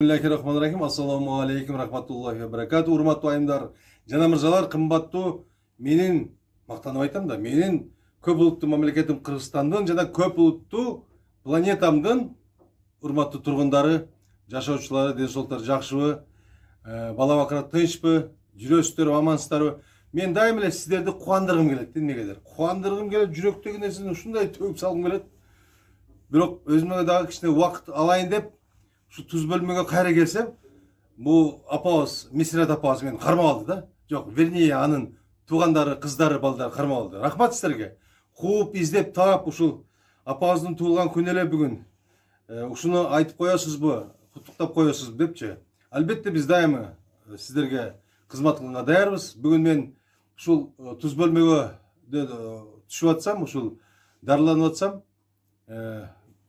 Bismillahirrahmanirrahim. Assalamu alaikum rahmatullahi ve berekatuhu. Урматтуу айымдар жана мырзалар, кымбаттуу менин мактанып айтам да, менин көп улуттуу мамлекетим Кыргызстандын жана көп улуттуу планетамдын урматтуу тургундары, жашоочулары, ден соолуктары жакшыбы, бала бакыра тынчпы, жүрөсүздөр, амансыздарбы? Мен дайым эле сиздерди кубандыргым келет. Эмнегедир? Кубандыргым келет, жүрөктөгү нерсени ушундай төгүп салгым келет. Бирок өзүмө дагы кичине убакыт алайын деп şu tuz bölümüne kayra gelsem, bu apağız, Misret apağız beni karma aldı da. Yok, verniye anın tuğanları, kızları, balları karma aldı. Rahmat sizlerge. Kuup, izlep, taap, uşul apağızın tuğulgan künele bugün. Uşunu aytıp koyasız bu, kutuktap koyasız depçe. Elbette biz daima sizlerge kızmatlığına dayarız. Bugün ben uşul tuz bölümüne düşüp atsam, uşul darlanıp atsam,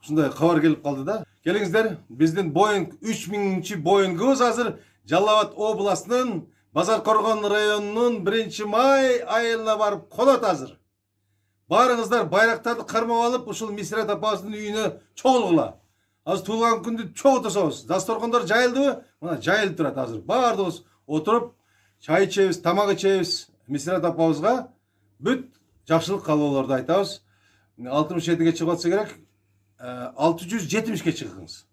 şunday kavar gelip kaldı da. Gelingizler, bizdin Boeing 3000 Boeing'imiz hazır. Жалал-Абад областının Базаркоргон районунун 1-may айылына барып конот азыр. Барыңыздар байрактарды кармап алып, ушул Мисрет апасынын үйүнө чогулгула. Азыр туулган күндү чогултособуз. Дасторкондор жайылдыбы? Мына жайылып турат азыр. Баардыгыбыз отуруп, чай ичебиз, тамак ичебиз. Мисрет апабызга бүт жакшылык каалоолорду айтабыз. 67-ге чыгып атса керек. 670'e çıkınız.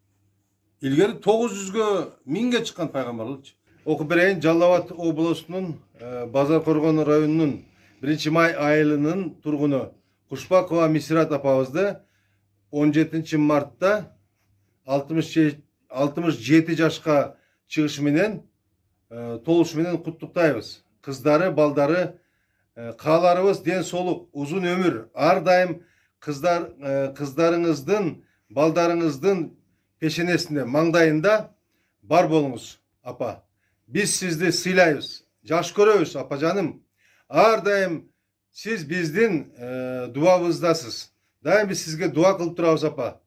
İlgari 900'e 1000'e çıkan peygamberlik. Okup bereyim, Жалал-Абад областının Базаркоргон rayonunun 1-may ayılının turgunu Kuşbakova Misret apabızdı 17 Mart'ta 67 yaşka çıkışı menen toluşu menen kutluktaybız. Kızları, balları, kağalarımız den soluk, uzun ömür, ar daim kızlarınыздın, baldarınыздın peşenesinde, mangdayında bar bolunuz apa. Biz sizdi sıylayız, jaş görüyoruz apa canım. Ar daim siz bizdin duabızdasız. Daim biz sizge dua kılıp turabız apa.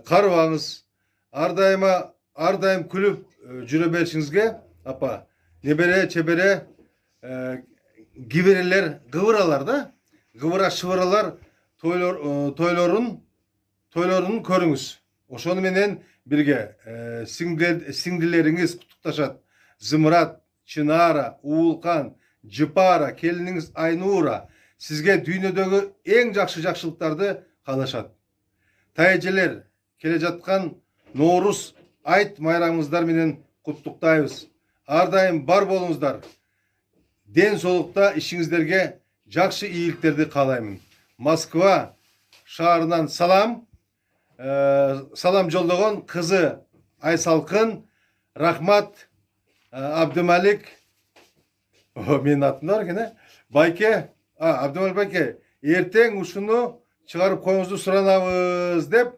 Karvağınız, ar daim külüp jüre berişinizge apa. Nebere, çebere, givereler, gıvıralar da. Gıvıra şıvıralar toylarının körüңүз. Oşonu menen birge singdileriniz kutluktaşat. Zımrat, Çınara, Uğulkan, Jıpara, keliniңiz Aynura sizge dünyadagi en jakşılıklardı kaalaşat. Tayıcılar kele жатқан Nooruz ayt mayramыңыздар menen kutluktaybыз. Ar daim bar bolуңуздар. Den solukta işiңizdерге jakşı iyiliklerdi kaalayмын. Moskva şaharından salam. Salam жолдогон kızı Aysalkın, Rahmat, Abdümalik, menin atım var gene. Bayke, Abdümalik Bayke, erteң uşunu çıkarıp koyuңuzdu suranabız dep,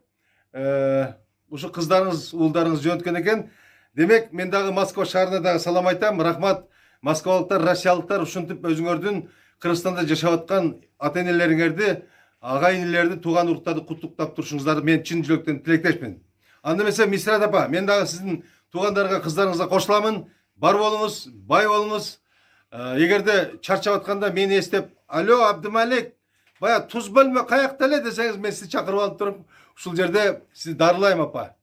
uşu kızlarınız, uulдарыңыз жөнөткөн экен. Demek men dagı Moskva şaharına dagı salam aytam. Rahmat, Moskvalıklar, Rusiyalıklar uşuntуп özüңөрдүн Kırgızstanda жашап аткан ата-энелериңерди, агайынелерди, тууган уруктарды куттуктап турушуңуздарды мен чын жүрөктөн тилектешмин. Анда эмесе Мисрет апа, мен дагы сиздин туугандарга, кыздарыңызга кошуламын. Бар болуңуз, бай болуңуз. Эгерде чарчап атканда мени эстеп, "Алло, Абдымалик, бая туз бөлмө каякта эле" десеңиз, мен сизди чакырып алып туруп, ушул жерде сизди дарылайм апа.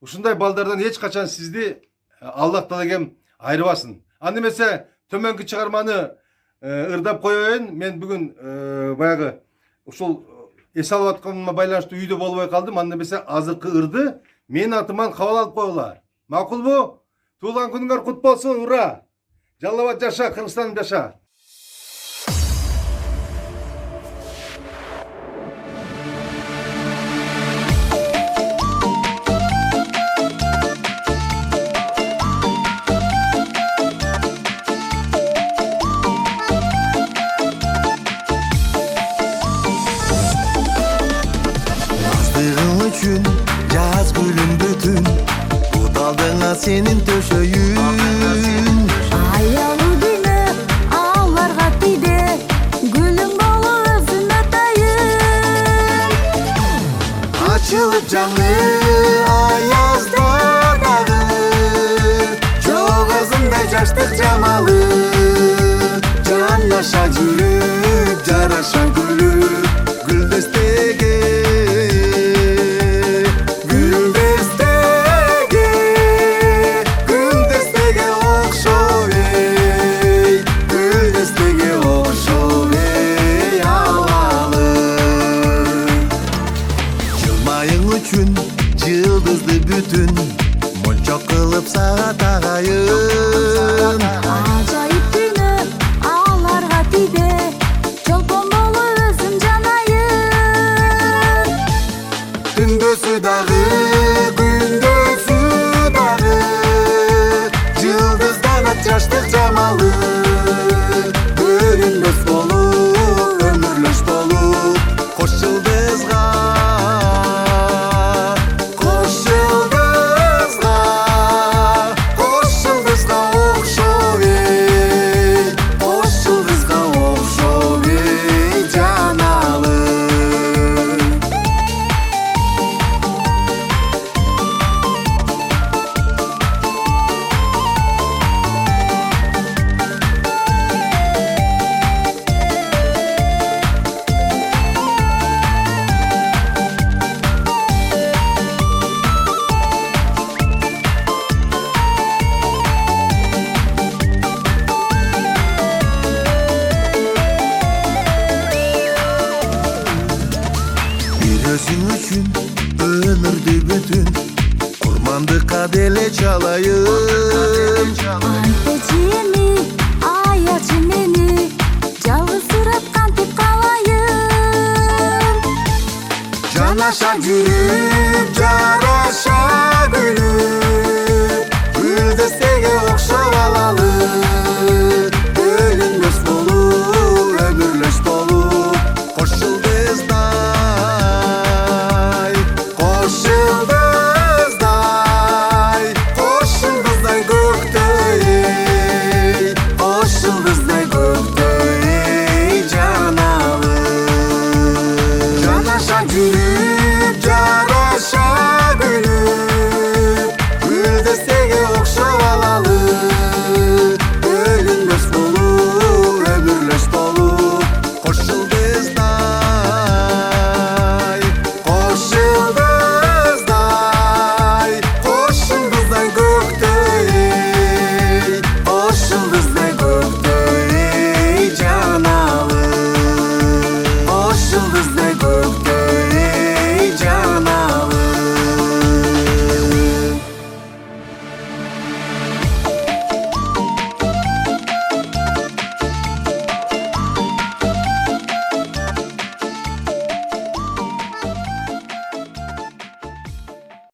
Ушундай балдардан эч качан сизди Аллах талагем айрыбасын. Анда эмесе төмөнкү чыгарманы ырдап коеюн. Мен бүгүн баягы ушул эс алып атканыма байланыштуу үйдө болбой калдым. Анда эмесе азыркы ырды менин атыман кабыл алып коюла. Макулбу? Туулган күнүңөр кут болсун, ура! Жалал-Абад жаша, Кыргызстан жаша! Jaz gülüm bütün Utaldığına senin töşöyün Ayalı günü ağlarga tiydi Gülüm bolu özün atayın Açılıp canlı ayazda dağı Çok ağzında jaştık jamalı Canlaşa jürüp jaraşa gülüp Güldestege күн мончок кылып сага тагайын. Ажайып түнү аларга тиде, чолпон болуп өзүм жанайын. Түндөсү дагы, күндөсү дагы, жылдыздан ат жаштык жамалы. Көрүнбөс болуп, өмүрлөш болуп, кош жылдызга, кош жылдызга, кош жылдызга окшоп эй, кош жылдызга окшоп эй жаналы. Bir özün üçün ömürdü bütün, kurmandıkka dele çalayım. Антечини, аячы мени, жалгыз сурап кантип калайын. Жан аша жүрүп, жараша күлүп,